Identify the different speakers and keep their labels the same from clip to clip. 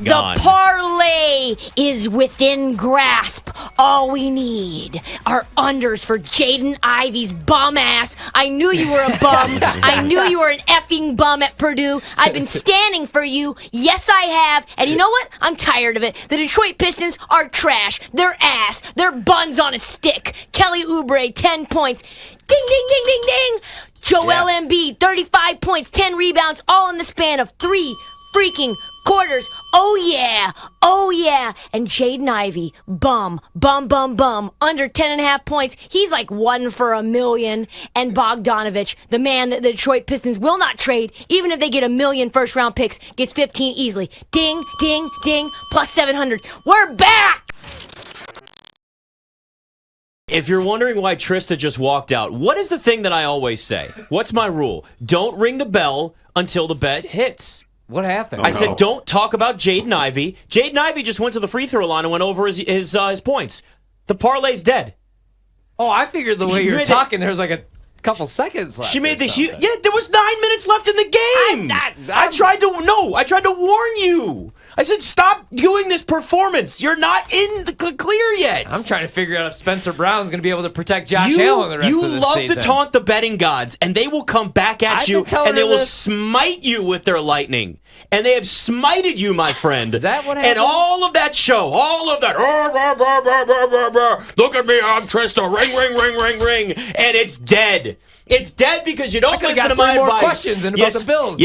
Speaker 1: gone.
Speaker 2: The parlay is within grasp. All we need are unders for Jaden Ivey's bum ass. I knew you were a bum. I knew you were an effing bum at Purdue. I've been standing for you. Yes, I have. And you know what? I'm tired of it. The Detroit Pistons are trash. They're ass. They're buns on a stick. Kelly Oubre, 10 points. Ding, ding, ding, ding, ding. Joel Embiid, 35 points, 10 rebounds, all in the span of 3 freaking quarters. Oh, yeah. Oh, yeah. And Jaden Ivey, bum, under 10.5 points. He's like 1 for a million. And Bogdanovich, the man that the Detroit Pistons will not trade, even if they get 1 million first-round picks, gets 15 easily. Ding, ding, ding, plus 700. We're back!
Speaker 1: If you're wondering why Trista just walked out, what is the thing that I always say? What's my rule? Don't ring the bell until the bet hits.
Speaker 3: What happened?
Speaker 1: I said don't talk about Jaden Ivey. Jaden Ivey just went to the free throw line and went over his points. The parlay's dead.
Speaker 3: Oh, I figured the way you were talking, there was like a couple seconds left.
Speaker 1: She made the huge. Yeah, there was 9 minutes left in the game. I tried to warn you. I said, stop doing this performance. You're not in the clear yet.
Speaker 3: I'm trying to figure out if Spencer Brown's going to be able to protect Josh Allen the rest of the season.
Speaker 1: You love to taunt the betting gods, and they will come back at you, and they will smite you with their lightning. And they have smited you, my friend.
Speaker 3: Is that what happened?
Speaker 1: And all of that show, all of that, look at me, I'm Trista, ring, ring, ring, ring, ring, and it's dead. It's dead because you don't listen to my advice.
Speaker 3: Questions about the Bills.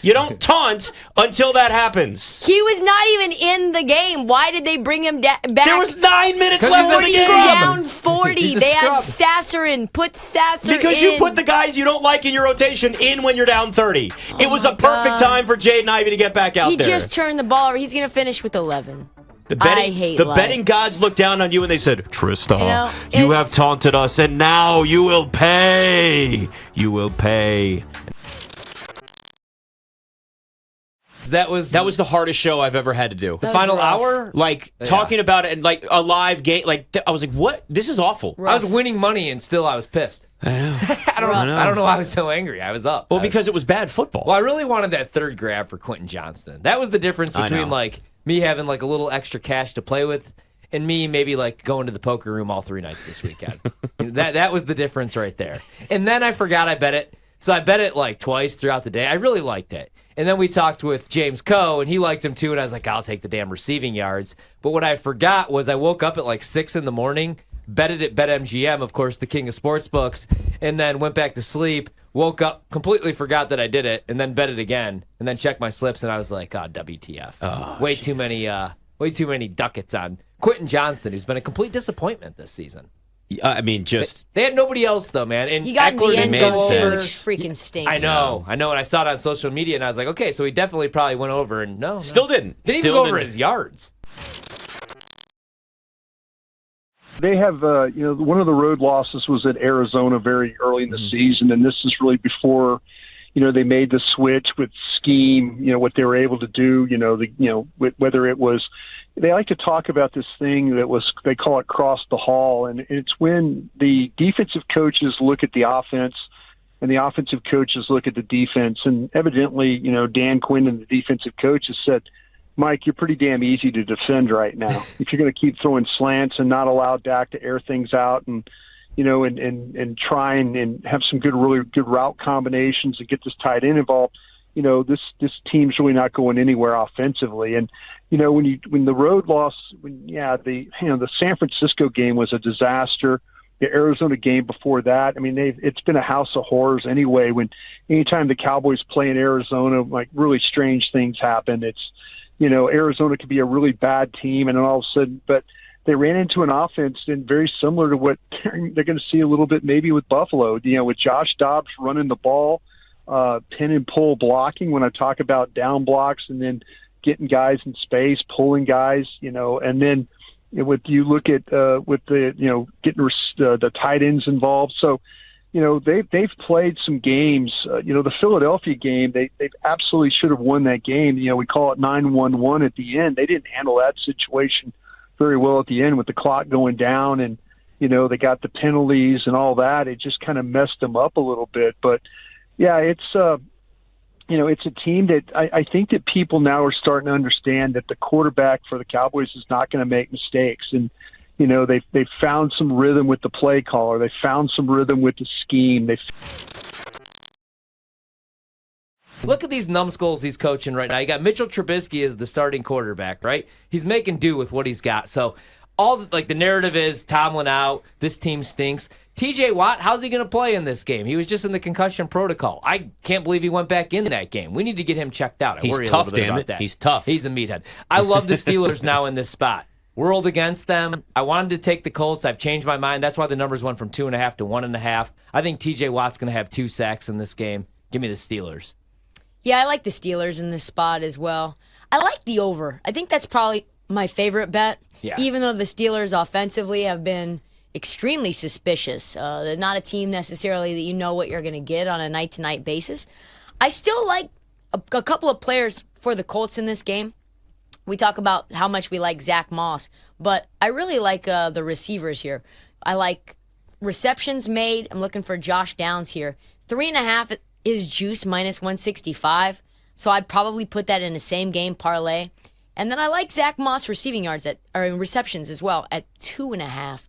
Speaker 1: You don't taunt until that happens.
Speaker 2: He was not even in the game. Why did they bring him back?
Speaker 1: There was 9 minutes left in the game.
Speaker 2: Down 40. They had Sasser in. Put Sasser in.
Speaker 1: Because you put the guys you don't like in your rotation in when you're down 30. It was a perfect time for Jaden Ivey to get back out there.
Speaker 2: He just turned the ball over. He's going to finish with 11.
Speaker 1: The betting gods looked down on you and they said, Trista, you have taunted us and now you will pay. You will pay.
Speaker 3: That was
Speaker 1: the hardest show I've ever had to do.
Speaker 3: The final hour?
Speaker 1: Talking about it and like a live game. I was like, what? This is awful.
Speaker 3: Rough. I was winning money and still I was pissed.
Speaker 1: I know.
Speaker 3: I don't know why I was so angry. I was up.
Speaker 1: Well, because it was bad football.
Speaker 3: Well, I really wanted that third grab for Quentin Johnston. That was the difference between me having like a little extra cash to play with and me maybe like going to the poker room all 3 nights this weekend. that was the difference right there. And then I forgot I bet it. So I bet it like twice throughout the day. I really liked it. And then we talked with James Coe, and he liked him too, and I was like, I'll take the damn receiving yards. But what I forgot was I woke up at like 6 in the morning, betted at BetMGM, of course, the king of sports books, and then went back to sleep, woke up, completely forgot that I did it, and then bet it again, and then checked my slips, and I was like, WTF. Way too many ducats on Quentin Johnston, who's been a complete disappointment this season.
Speaker 1: I mean,
Speaker 3: they had nobody else though, man. And
Speaker 2: he got in the end zone, which
Speaker 1: sense.
Speaker 2: freaking stinks.
Speaker 3: I know. And I saw it on social media, and I was like, okay, so he definitely probably went over, and no,
Speaker 1: still didn't.
Speaker 3: Didn't even go over his yards.
Speaker 4: They have, one of the road losses was at Arizona very early in the season, and this is really before, they made the switch with scheme. What they were able to do. Whether it was. They like to talk about this thing they call it cross the hall, and it's when the defensive coaches look at the offense and the offensive coaches look at the defense. And evidently, Dan Quinn and the defensive coaches said, Mike, you're pretty damn easy to defend right now. If you're going to keep throwing slants and not allow Dak to air things out and try and have some really good route combinations and get this tight end involved, this team's really not going anywhere offensively. And when the road loss, the San Francisco game was a disaster. The Arizona game before that, it's been a house of horrors anyway. Anytime the Cowboys play in Arizona, like really strange things happen. It's, Arizona could be a really bad team, and then all of a sudden, but they ran into an offense and very similar to what they're going to see a little bit maybe with Buffalo. With Josh Dobbs running the ball, pin and pull blocking. When I talk about down blocks and then getting guys in space, pulling guys, and then with you look at with the getting the tight ends involved. So they've played some games. The Philadelphia game, they absolutely should have won that game. We call it 9-1-1 at the end. They didn't handle that situation very well at the end with the clock going down, and they got the penalties and all that. It just kind of messed them up a little bit. But yeah, it's it's a team that I think that people now are starting to understand that the quarterback for the Cowboys is not going to make mistakes. And, they've found some rhythm with the play caller. They found some rhythm with the scheme.
Speaker 3: Look at these numbskulls he's coaching right now. You got Mitchell Trubisky as the starting quarterback, right? He's making do with what he's got. So the narrative is Tomlin out, this team stinks. TJ Watt, how's he going to play in this game? He was just in the concussion protocol. I can't believe he went back in that game. We need to get him checked out.
Speaker 1: He's tough, damn it. He's tough.
Speaker 3: He's a meathead. I love the Steelers now in this spot. World against them. I wanted to take the Colts. I've changed my mind. That's why the numbers went from 2.5 to 1.5. I think TJ Watt's going to have 2 sacks in this game. Give me the Steelers.
Speaker 2: Yeah, I like the Steelers in this spot as well. I like the over. I think that's probably my favorite bet.
Speaker 3: Yeah.
Speaker 2: Even though the Steelers offensively have been extremely suspicious. They're not a team necessarily that you know what you're going to get on a night-to-night basis. I still like a couple of players for the Colts in this game. We talk about how much we like Zach Moss, but I really like the receivers here. I like receptions made. I'm looking for Josh Downs here. 3.5 is juice minus 165, so I'd probably put that in the same game parlay. And then I like Zach Moss receiving yards or in receptions as well at 2.5.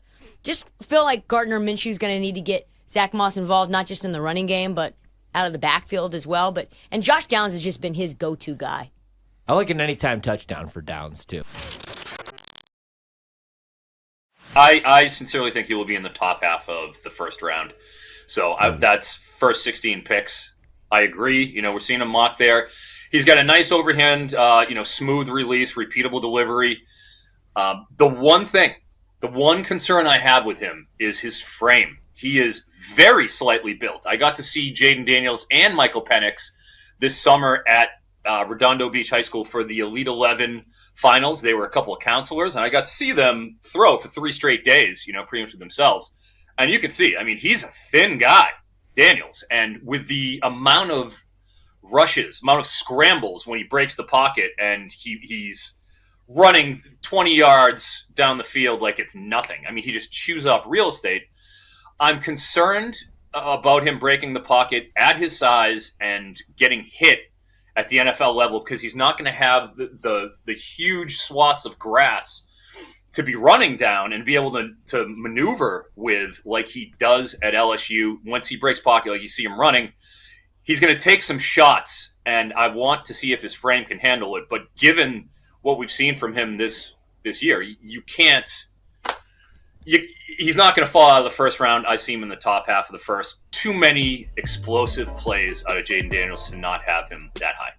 Speaker 2: Just feel like Gardner Minshew's going to need to get Zach Moss involved, not just in the running game, but out of the backfield as well. And Josh Downs has just been his go-to guy.
Speaker 3: I like an anytime touchdown for Downs, too.
Speaker 5: I sincerely think he will be in the top half of the first round. So that's first 16 picks. I agree. We're seeing him mock there. He's got a nice overhand, smooth release, repeatable delivery. The one concern I have with him is his frame. He is very slightly built. I got to see Jaden Daniels and Michael Penix this summer at Redondo Beach High School for the Elite 11 finals. They were a couple of counselors, and I got to see them throw for 3 straight days, pretty much to themselves. And you can see, he's a thin guy, Daniels. And with the amount of scrambles when he breaks the pocket and he's running 20 yards down the field like it's nothing. He just chews up real estate. I'm concerned about him breaking the pocket at his size and getting hit at the NFL level because he's not going to have the huge swaths of grass to be running down and be able to maneuver with like he does at LSU. Once he breaks pocket, like you see him running, he's going to take some shots, and I want to see if his frame can handle it. But given what we've seen from him this year, he's not going to fall out of the first round. I see him in the top half of the first. Too many explosive plays out of Jaden Daniels to not have him that high.